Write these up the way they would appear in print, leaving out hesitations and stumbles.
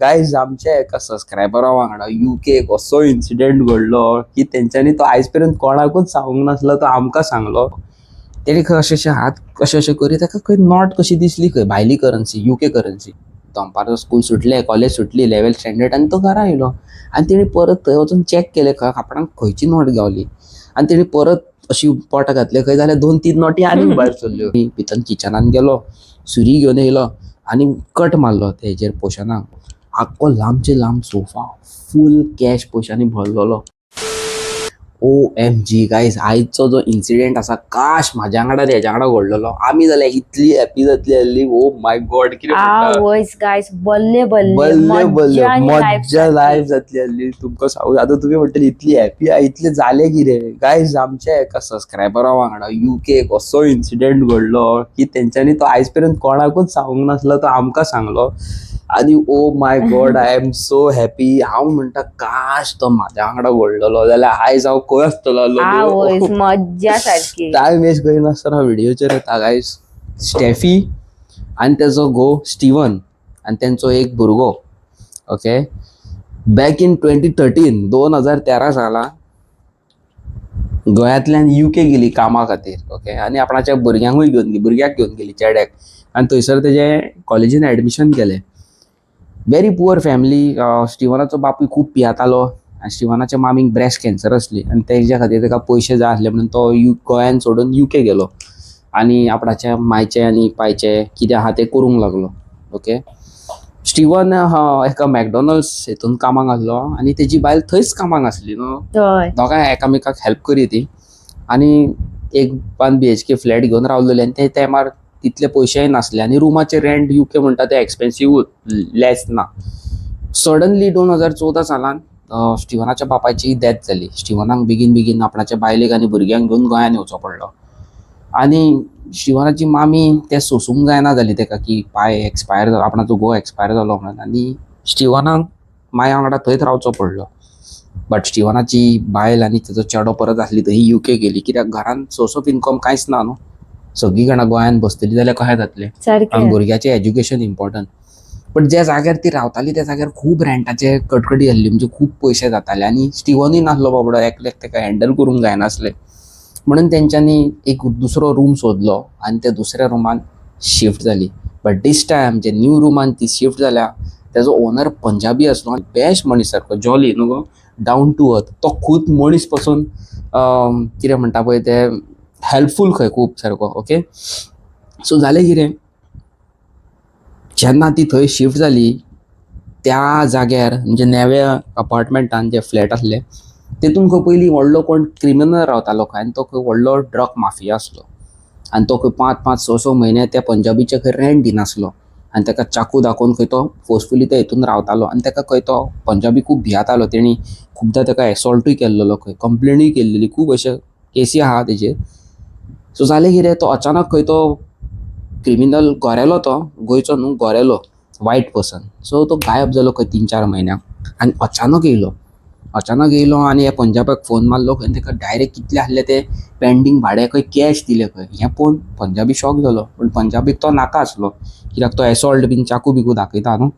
Guys आमच्या एका सबस्क्रायबरा वांगडा UK असो इन्सिडेंट घडलो की तेंच्यांनी तो आयज पर्यंत कोणाकूच सांगूंक नासलो, तो आमकां सांगलो. तेणी खंय अशें हात कशें करी ताका खंय नॉट कशी दिसली, खंय भायली करन्सी, UK करन्सी. दनपारचो स्कूल सुटले, कॉलेज सुटली, 11th स्टँडर्ड आनी तो घरा येयलो. आनी तेणी परत थंय वचून चॅक केलें कापडांक खंयची नोट गावली. आनी तेणी परत अशी पोटां घातले, खंय जाल्यार 2-3 नोटी आनीक भायर सरल्यो. भितर किचनान गेलो, सुरी घेवन येयलो आनी कट मारलो तेजेर पोशनाक. आख्खो लांबचे लांब सोफा फूल कॅश पयशांनी भरलेलो. OMG गायज, आयजचो जो इन्सिडेंट आसा काश म्हाज्या वांगडा हेज्या वांगडा घडलेलो. आमी जाल्यार इतली हॅपी जातली आसली. ओ माय गॉड, कितें वॉइस गायस बल्ले बल्ले मज्जा लायफ लाईफ जातली आसली. तुमकां सांगू, आतां तुमी म्हणटली इतली हॅपी आहा, इतलें जालें कितें. गायज आमच्या एका सबस्क्रायबरा वांगडा UK असो इन्सिडेंट घडलो की तेंच्यांनी तो आयज पर्यंत कोणाकूच सांगूंक नासलो, तो आमकां सांगलो. आनी oh my God, I am so happy. हांव म्हणटा काश तो म्हाज्या वांगडा घडलेलो जाल्यार आयज हांव खंय आसतलो. वॉइस मज्जा सारकी. टायम वेस्ट करिनासतना व्हिडिओचेर येता गायज. स्टेफी आनी तेजो घोव स्टीवन आनी तेंचो एक भुरगो. ओके, बॅक इन 2013 साला गोंयांतल्यान UK गेली कामा खातीर. ओके, आनी आपणाच्या भुरग्याक घेवन गेली चेड्याक. आनी थंयसर तेजे कॉलेजीन एडमिशन केलें. Very poor family. स्टिवनाचो बापूय खूब पियेतालो आनी स्टिवनाच्या मामीक ब्रेस्ट कॅन्सर आसली आनी तेज्या खातीर ताका पयशे जाय आसले म्हणून तो गोंयान सोडून UK गेलो आनी आपणाच्या मायचे आनी पायचे कितें आहा तें करूंक लागलो. ओके, स्टीवन एका मॅकडॉनल्ड्स हितून कामाक आसलो आनी तेजी बायल थंयच कामाक आसली न्हू. दोगांय एकामेकाक हेल्प करी ती. आनी एक 1 BHK फ्लॅट घेवन रावलेले आनी ते टायमार तितले पयशेय नासले आनी रुमाचे रेंट UK म्हणटा ते एक्सपेन्सिवूच, लेस ना. सडनली 2014 सालान स्टिवनाच्या बापायची डेथ जाली. स्टिवनाक बेगीन आपणाच्या बायलेक आनी भुरग्यांक घेवन गोंयान येवचो पडलो. आनी स्टिवनाची मामी तें सोसूंक जायना जाली ताका की पाय एक्सपायर जालो, आपणाचो घोव एक्सपायर जालो म्हणून. आनी स्टिवनाक माया वांगडा थंयच रावचो पडलो. बट स्टिवनाची बायल आनी तेजो चेडो परत आसली थंय UK गेली, कित्याक घरान सोर्स ऑफ इन्कम कांयच ना न्हू. सगळीं जाणां गोंयान बसतली जाल्यार कशें जातलें. आनी भुरग्याचें एज्युकेशन इम्पॉर्टंट. बट ज्या जाग्यार ती रावताली त्या जाग्यार खूब रेंटाचे कटकटी आसली, म्हणजे खूब पयशे जाताले आनी स्टिवनूय नासलो बाबडो, एकल्याक ताका हँडल करूंक जायनासलें. म्हणून तेंच्यांनी एक दुसरो रूम सोदलो आनी त्या दुसऱ्या रुमान शिफ्ट जाली. बट दीस टायम जे न्यू रुमान ती शिफ्ट जाल्या तेजो ओनर पंजाबी आसलो आनी बेस्ट मनीस सारको, जॉली न्हू गो, डावन टू अर्थ. तो खूब मनीस पासून कितें म्हणटा पळय ते हेल्पफूल खंय खूब सारको. ओके, सो जालें कितें, जेन्ना ती थंय शिफ्ट जाली त्या जाग्यार म्हणजे नेव्या अपार्टमेंटान जे फ्लॅट आसले तेतून खंय पयलीं व्हडलो कोण क्रिमिनल रावतालो खंय आनी तो खंय व्हडलो ड्रग माफिया आसलो. आनी तो खंय 5-5, 6-6 म्हयने त्या पंजाबीचे खंय रेंट दिनासलो आनी ताका चाकू दाखोवन खंय तो फोर्सफुली त्या हितून रावतालो आनी ताका खंय तो पंजाबी खूब भियातालो. तेणी खुबदां ताका एसॉल्टूय केल्लो, खंय कंप्लेनूय केल्लेली, खूब अशे केसी आहा तेजेर. सो जालें कितें, तो अचानक खंय तो क्रिमिनल गोरेलो, तो गोंयचो न्हू, गोरेलो वायट पर्सन. सो तो गायब जालो खंय 3-4 म्हयन्याक आनी अचानक येयलो आनी हे पंजाबाक फोन मारलो खंय ताका डायरेक्ट कितले आसले ते पेंडींग भाडे खंय कॅश दिले खंय. हें पळोवन पंजाबी शॉक जालो, पूण पंजाबीक तो नाका आसलो कित्याक तो एसॉल्ट बीन चाकू बिकू दाखयता न्हू.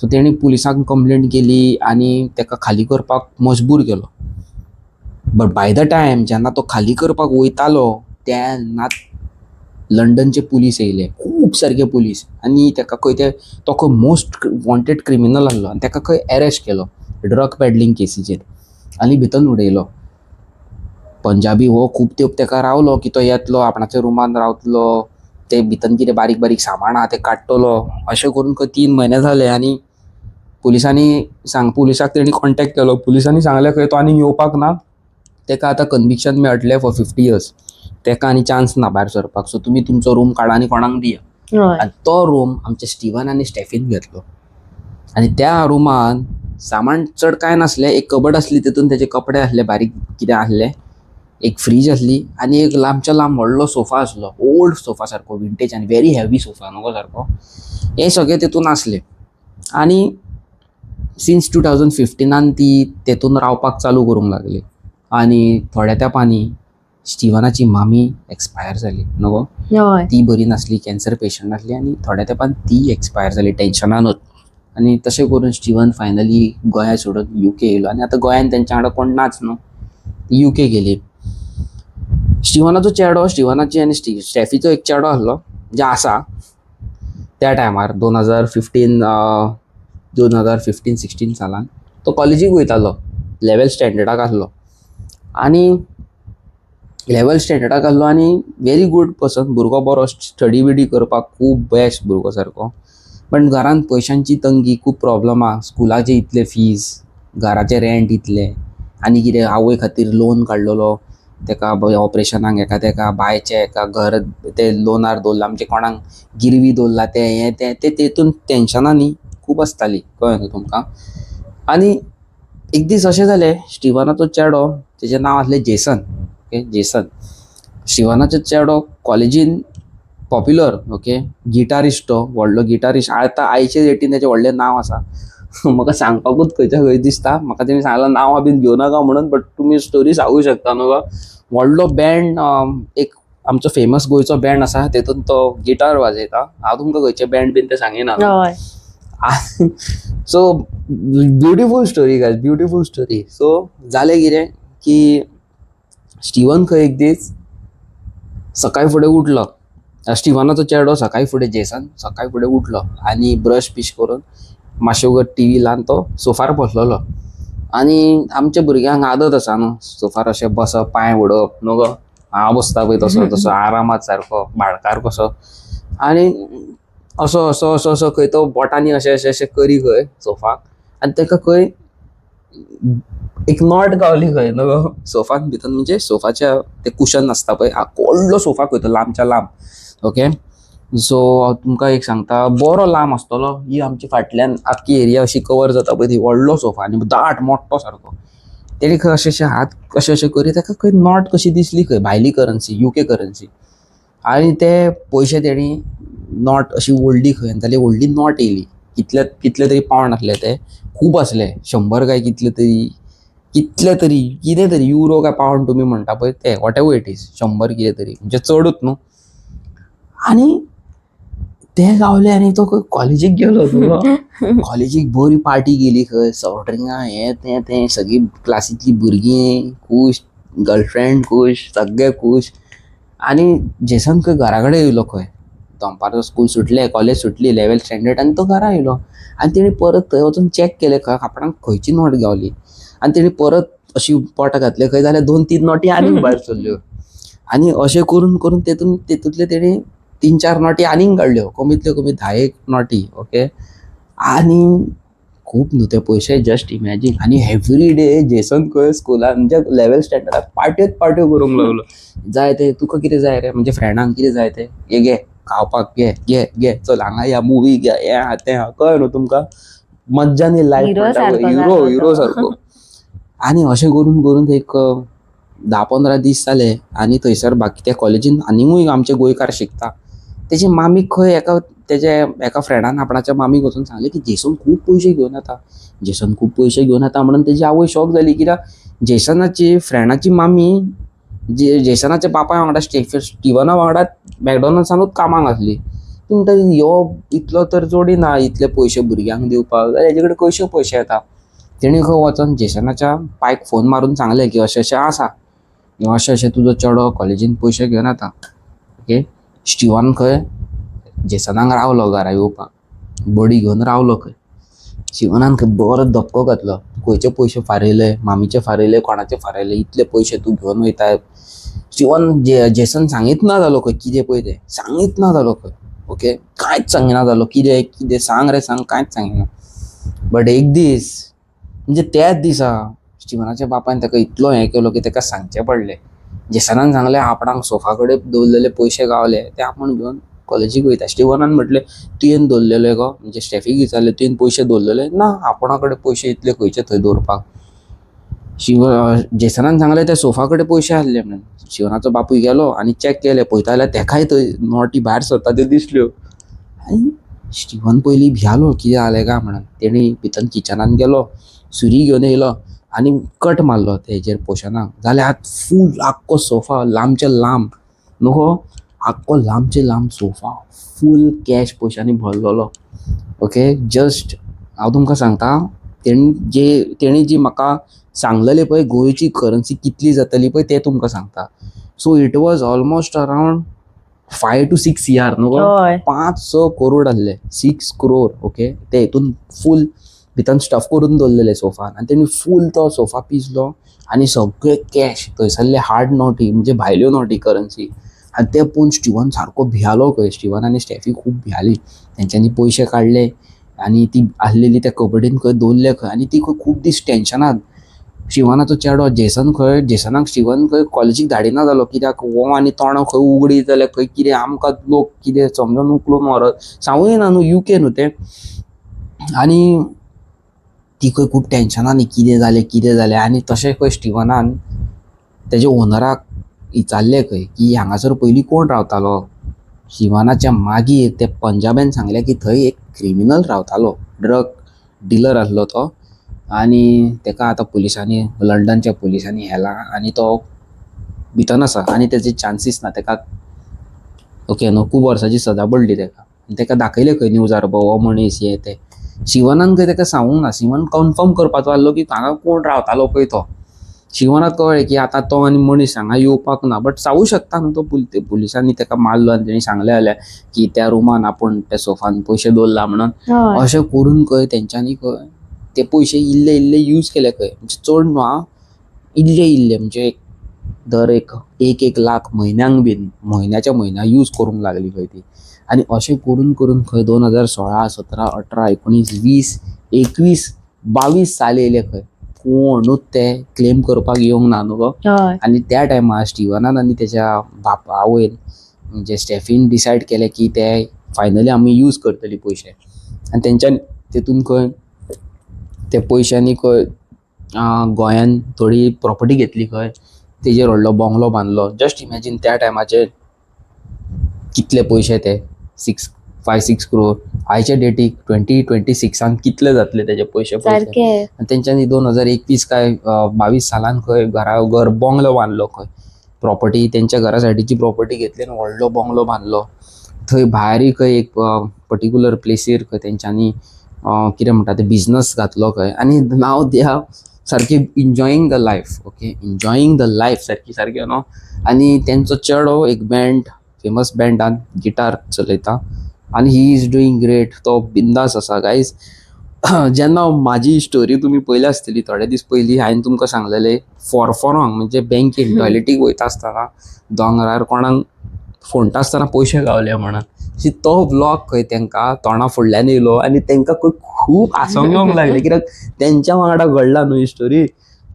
सो तेणी पुलिसांक कंप्लेंट केली आनी ताका खाली करपाक मजबूर केलो. बट बाय द टायम जेन्ना तो खाली करपाक वयतालो तेन्ना लंडनचे पुलीस येयले, खूब सारके पुलीस. आनी ताका खंय तो खंय मोस्ट वॉन्टेड क्रिमिनल आसलो आनी ताका खंय अरेस्ट केलो ड्रग पॅडलिंग केसीचेर आनी भितर उडयलो. पंजाबी हो खूब तेंप ताका रावलो की तो येतलो, आपणाच्या रुमान रावतलो, ते भितर कितें बारीक बारीक सामान आहा तें काडटलो. अशें करून खंय 3 म्हयने जाले आनी पुलिसाक तेणी कॉन्टेक्ट केलो. पुलिसांनी सांगलें खंय तो आनी येवपाक ना, ताका आतां कन्विक्शन मेळटलें फॉर 50 years, ताका आनी चान्स ना भायर सरपाक. सो तुमी तुमचो रूम काडा आनी कोणाक दिया. आनी तो रूम आमचे स्टीवन आनी स्टेफीन घेतलो. आनी त्या रुमान सामान चड कांय नासलें, एक कबड आसली तितून तेजे कपडे आसले, बारीक कितें आसलें, एक फ्रीज आसली आनी एक लांबच्या लांब व्हडलो सोफा आसलो, ओल्ड सोफा सारको, विंटेज आनी व्हेरी हेवी सोफा न्हू सारको. हें सगळें तितून आसलें. आनी सिन्स 2015 ती तेतून रावपाक चालू करूंक लागली. आनी थोड्या तेंपानी स्टीवनाची मामी एक्सपायर जाली न्हू. ती बरी नासली, कॅन्सर पेशंट आसली आनी थोड्या तेंपान ती एक्सपायर जाली टेन्शनानूच. आनी तशें करून स्टिवन फायनली गोंया सोडून UK येयलो आनी आतां गोंयान तेंच्या वांगडा कोण नाच न्हू UK गेली. स्टिवनाचो चेडो स्टिवनाची आनी स्टॅफीचो एक चेडो आसलो जे आसा त्या टायमार 2015-16 सालान तो कॉलेजीक वयतालो, 11th स्टँडर्डाक आसलो आनी 11th स्टँडर्डाक आसलो आनी व्हेरी गूड पर्सन, भुरगो बरो स्टडी बिडी करपाक खूब बेस्ट भुरगो सारको. पण घरान पयशांची तंगी, खूब प्रॉब्लमां, स्कुलाचे इतले फीज, घराचें रेंट इतलें आनी कितें आवय खातीर लोन काडलेलो तेका ऑपरेशनाक हेका तेका बायचे हेका घर ते लोनार दवरला म्हणजे कोणाक गिरवी दवरला ते हें तें तेतून टेन्शनां न्ही खूब आसतालीं, कळ्ळें न्हू तुमकां. आनी एक दीस अशें जालें, स्टिवनाचो चेडो तेजें नांव आसलें जेसन. ओके, जेसन स्टिवनाचो चेडो कॉलेजीन पॉप्युलर, ओके, गिटारिस्ट, तो व्हडलो गिटारिस्ट. आतां आयचे डेटीन तेजें व्हडलें नांव आसा. म्हाका सांगपाकूच खंयच्या खंय दिसता, म्हाका तेणी सांगलां नांवां बीन घेवं नाका म्हणून, बट तुमी स्टोरी सांगूं शकता न्हू. व्हडलो बँड, एक आमचो फेमस गोंयचो बँड आसा तेतून तो गिटार वाजयता. हांव तुमकां खंयचे बँड बीन ते सांगिना. हय. So beautiful story guys, beautiful story. So जालें कितें की स्टिवन खंय एक दीस सकाळी फुडें उठलो, स्टिवनाचो चेडो सकाळी फुडें, जेसन सकाळी फुडें उठलो आनी ब्रश पिश करून मातशें वगत टीव्ही लावन तो सोफार बसलेलो. आनी आमच्या भुरग्यांक आदत आसा न्हू सोफार अशें बसप, पांय ओडप न्हू गो, हांव बसता पळय तसो तसो आरामात सारको भाडकार कसो. आनी असो असो असो असो खंय तो बोटांनी अशें अशें अशें करी खंय सोफाक आनी ताका खंय एक नॉट गावली खंय न्हू गो सोफान भितर, म्हणजे सोफाच्या ते कुशन आसता पळय, व्हडलो सोफा खंय तो लांबच्या लांब. ओके, सो हांव तुमकां एक सांगता, बरो लांब आसतलो, ही आमची फाटल्यान आख्खी एरिया अशी कवर जाता पळय ती, व्हडलो सोफा आनी दाट मोठो सारको. तेणी खंय अशें अशें हात अशें अशें करी ताका खंय नॉट कशी दिसली खंय, भायली करन्सी, UK करन्सी. आनी ते पयशे तेणी नॉट अशी ओडली खंय आनी जाल्यार व्हडली नॉट येयली. कितले तरी पावंड आसले ते, खूब आसले, 100 काय कितले तरी कितें तरी युरो काय पावंड तुमी म्हणटा पळय ते, वॉट एवर इट इज, 100 कितें तरी, म्हणजे चडूच न्हू. आनी ते गावले आनी तो खंय कॉलेजीक गेलो न्हू. कॉलेजीक बरी पार्टी गेली खंय, सॉफ्ट ड्रिंकां हें तें सगळीं क्लासींतलीं भुरगीं खूश, गर्लफ्रेंड खूश, सगळे खूश. आनी जेसन खंय घरा कडेन येयलो खंय, दनपारचो स्कूल सुटलें, कॉलेज सुटली, 11th स्टँडर्ड आनी तो घरा येयलो. आनी तेणी परत थंय वचून चॅक केलें खंय आपणाक खंयची नॉट गावली. आनी तेणी परत अशी पोटां घातलें खंय जाल्यार 2-3 नॉटी आनीक भायर सरल्यो. आनी अशें करून करून तेतूंतले तेणी 3-4 नॉटी आनीक काडल्यो, कमींतल्यो कमी 10 नॉटी. ओके, आनी खूब न्हू ते पयशे, जस्ट इमॅजीन. आनी एवरी डे जेसन खंय स्कुलान म्हणजे 11th स्टँडर्डाक पार्ट्यो करूंक लागलो. जाय ते तुका कितें जाय रे, म्हणजे फ्रेंडांक कितें जाय ते, हे घे खावपाक, घे घे घे, चल हांगा या मूवी घ्या, हें हा तें हा, कळ्ळें न्हू तुमकां. मज्जानी लायफ हिरो सारको हिरो जालो हिरो तो. सारको. आनी अशें करून करून एक 10-15 दीस जाले आनी थंयसर बाकी त्या कॉलेजीन आनिकूय आमचे गोंयकार शिकता. तेजी मामी खंय एका फ्रेंडान आपणाच्या मामीक वचून सांगलें की जेसन खूब पयशे घेवन येता, जेसन खूब पयशे घेवन येता म्हणून तेजी आवय शॉक जाली. कित्याक जेसनाची फ्रेंडाची मामी जेसनाच्या बापाय वांगडा स्टिवना वांगडा मॅकडॉनल्ड्सानूच कामाक आसली. ती म्हणटा ह्यो इतलो तर जोडिना इतले पयशे भुरग्यांक दिवपाक, जाल्यार हेजे कडेन खंयचे पयशे येता. तेणी खंय वचून जेसनाच्या पायक फोन मारून सांगलें की अशें अशें आसा, अशें अशें तुजो चेडो कॉलेजीन पयशे घेवन येता. ओके, स्टिवन खंय जेसनाक रावलो घरा येवपाक, बडी घेवन रावलो खंय. स्टिवनान खंय बरो धपको घातलो, खंयचे पयशे फारयले, मामीचे फारयले, कोणाचे फारयले, इतले पयशे तूं घेवन वयता. स्टिवन जेसन सांगीत ना जालो खंय कितें पळय तें, सांगीत ना जालो खंय. ओके, कांयच सांगिना जालो, कितें कितें सांग रे सांग, कांयच सांगिना. बट एक दीस म्हणजे त्याच दिसा स्टिवनाच्या बापायन ताका इतलो हें केलो की ताका सांगचें पडलें. जेसनान सांगलें आपणाक सोफा कडेन दवरलेले पयशे गावले ते आपूण घेवन कॉलेजीक वयता. स्टिवनान म्हटलें तुवें दवरलेले गो, म्हणजे स्टॅफीक विचारलें तुवें पयशे दवरलेले, ना आपणा कडेन पयशे इतले खंयचे थंय दवरपाक. जेसनान सांगलें ते सोफा कडेन पयशे आसले म्हणून. स्टिवनाचो बापूय गेलो आनी चॅक केलें, पळयता जाल्यार तेकाय थंय नॉटी भायर सरता त्यो दिसल्यो. आनी स्टिवन पयलीं भियालो कितें जालें काय म्हणून. तेणी भितर किचनान गेलो, सुरी घेवन येयलो आनी कट मारलो तेजेर पोशनाक. जाल्यार फूल आख्खो सोफा लांबचे लांब न्हू गो, आख्खो लांबचे लांब सोफा फूल कॅश पयशांनी भरलेलो. ओके, जस्ट हांव तुमकां सांगता तेणी जी म्हाका सांगलेलें पळय गोंयची करन्सी कितली जातली पळय तें तुमकां सांगता. So it was almost around 5 to 6 CR न्हू गो. हय 5-6 करोड आहले 6 crore ओके. ते हितून फूल भितर स्टफ करून दवरलेले सोफान आनी तेणी फूल तो सोफा पिसलो आनी सगळे कॅश थंयसरले हार्ड नोटी म्हणजे भायल्यो नोटी करन्सी आनी ते पळोवन स्टिवन सारको भियालो खंय. स्टिवन आनी स्टेफी खूब भियाली. तेंच्यांनी पयशे काडले आनी ती आसलेली त्या कबडीन खंय दवरले खंय आनी ती खंय खूब दीस टेन्शनान. स्टिवनाचो चेडो जेसनाक स्टिवन खंय कॉलेजीक धाडिना जालो कित्याक हो आनी तोंडां खंय उगडी जाल्यार खंय कितें आमकां लोक कितें समजून उखलून व्हरत. सांगूय ना न्हू UK न्हू तें. आनी ती खंय खूब टेन्शनान कितें जालें आनी तशें खंय स्टिवनान तेजे ओनराक विचारलें खंय की हांगासर पयलीं कोण रावतालो. स्टिवनाच्या मागीर ते पंजाब्यान सांगलें की थंय एक क्रिमिनल रावतालो, ड्रग डिलर आसलो तो आनी तेका आतां पुलिसांनी लंडनच्या पुलिसांनी व्हेला आनी तो भितन आसा आनी तेजे चान्सीस ना. तेका ओके न्हू खूब वर्सांची सजा पडली तेका. तेका दाखयलें खंय न्यूजार हो मनीस हें तें. स्टिवनान खंय तेका सांगूंक ना. स्टिवन कन्फर्म करपाचो आहलो की हांगा कोण रावतालो पळय तो. स्टिवनाक कळ्ळें की आतां तो आनी मनीस हांगा येवपाक ना बट जावूं शकता न्हू तो पुलिसांनी तेका मारलो आनी तेणी सांगलें जाल्यार की त्या रुमान आपूण त्या सोफान पयशे दवरला म्हणून. हय अशें करून खंय तेंच्यांनी खंय ते पयशे इल्ले यूज केले खंय म्हणजे चड न्हू आं इल्ले म्हणजे दर एक लाख म्हयन्यांक बीन म्हयन्याच्या म्हयन्या यूज करूंक लागली खंय ती. आनी अशें करून खंय 2016, 17, 18, 19, 20, 21, 22 साल येयले खंय. कोणूच ते क्लेम करपाक येवंक ना न्हू गो. हय आनी त्या टायमार स्टिवनान आनी तेच्या आवयन म्हणजे स्टेफीन डिसायड केलें की ते फायनली आमी यूज करतली पयशे आनी तेंच्यानी तेतून खंय ते पयशांनी खंय गोंयान थोडी प्रॉपर्टी घेतली खंय. तेजेर व्हडलो बंगलो बांदलो. जस्ट इमॅजीन त्या टायमाचेर कितले पयशे ते 5-6 crore आयच्या डेटीक 2026 कितले जातले तेजे पयशे. सारकें आनी तेंच्यांनी 2021 काय 22 सालान खंय घर बंगलो बांदलो खंय. प्रॉपर्टी तेंच्या घरा सायडीची प्रॉपर्टी घेतली आनी व्हडलो बंगलो बांदलो. थंय भायरूय खंय एक पर्टिक्युलर प्लेसीर खंय तेंच्यांनी कितें म्हणटा ते बिझनस घातलो खंय आनी नाव दे आर सारकी enjoying the life. Okay enjoying the life सारकें न्हू. आनी तेंचो चेडो एक बँड फेमस बँडान गिटार चलयता आनी ही इज डुईंग ग्रेट. तो बिंदास आसा गायज. जेन्ना म्हाजी स्टोरी तुमी पयली आसतली थोडे दीस पयलीं हांवें तुमकां सांगलेलें फॉरफॉरोंक म्हणजे बँकेन टॉयलेटीक वयता आसतना दोंगरार कोणाक फोंडटा आसतना पयशे गावले म्हणून. तो व्लॉग खंय तेंकां तोंडा फुडल्यान येयलो आनी तेंकां खंय खूब हांसोंक येवंक लागलें कित्याक तेंच्या वांगडा घडला न्हू ही स्टोरी.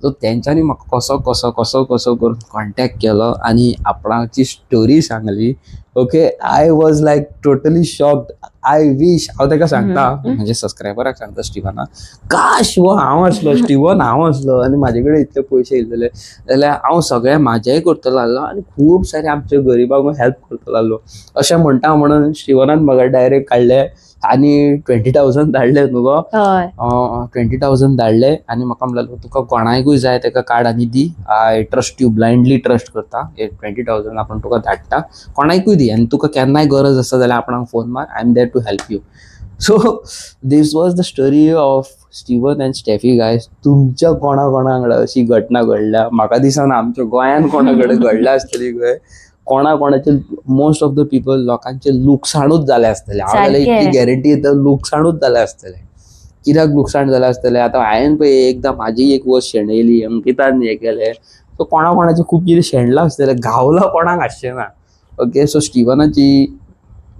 सो तेंच्यांनी म्हाका कसो करून कॉन्टेक्ट केलो आनी आपणाची स्टोरी सांगली. Okay I was like totally shocked. I wish हांव तेका सांगता म्हणजे सबस्क्रायबराक सांगता स्टिवना काश वो हांव आसलो स्टिवन हांव आसलो आनी म्हाजे कडेन इतले पयशे येयलेले जाल्यार हांव सगळें म्हाजेंय करतलो आहलो आनी खूब सारे आमच्या गरिबांक हेल्प करतलो आहलो. अशें म्हणटा म्हणून स्टिवनान म्हाका डायरेक्ट काडले आनी 20,000 धाडले न्हू गो. हय 20,000 धाडले आनी म्हाका म्हणलें तुका कोणाकूय जाय तेका कार्ड आनी दी. आय ट्रस्ट यू ब्लायंडली ट्रस्ट करता. 20,000 आपूण तुका धाडटा कोणाकूय दी आनी तुका केन्नाय गरज आसा जाल्यार आपणाक फोन मार. I am there to help you. So this was the story of Steven and Steffi guys. तुमच्या कोणा वांगडा अशी घटना घडल्या म्हाका दिसना आमच्या गोंयान कोणा कडेन घडल्या आसतली खंय. कोणाचे मोस्ट ऑफ द पीपल लोकांचे लुकसाणूच जालें आसतलें. हांव जाल्यार इतली गॅरंटी दिता लुकसाणूच जालें आसतलें. कित्याक लुकसाण जालें आसतलें आतां हांवें पळय एकदां म्हाजी एक वस्त शेणयली अंकितान हें केलें. सो कोणाचें खूब कितें शेणलां आसतलें गावलां कोणाक आसचें ना. ओके सो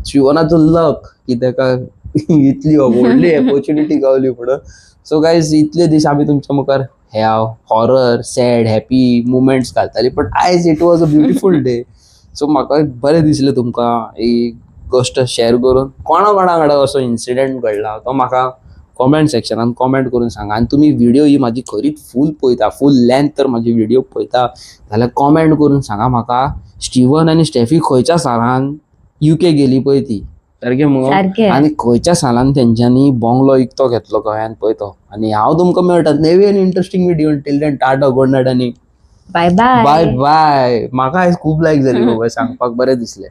स्टिवनाचो लक की तेका इतली व्हडली ऑपॉर्च्युनिटी गावली म्हणून. सो गायज इतले दीस आमी तुमच्या मुखार ह्या हॉरर सॅड हॅपी मुमेंट्स घालताली बट आयज it was a beautiful day. So म्हाका बरें दिसलें तुमकां ही गोश्ट शेअर करून. कोणा वांगडा असो इन्सिडेंट घडला तो म्हाका कॉमेंट सेक्शनान कॉमेंट करून सांगा. आनी तुमी व्हिडिओ ही म्हाजी खरीच फूल पळयता फूल लेंथ तर म्हाजी व्हिडिओ पळयता जाल्यार कॉमेंट करून सांगा म्हाका स्टिवन आनी स्टेफी खंयच्या सालान UK गेली पळय ती. सारकें मगो. आनी खंयच्या सालान तेंच्यांनी बंगलो इकतो घेतलो गोंयान पळय तो. आनी हांव तुमकां मेळटा नेवेन interesting video. Till then tata good night आनी बाय बाय बाय बाय. म्हाका आयज खूब लायक जाली गो सांगपाक बरें दिसलें.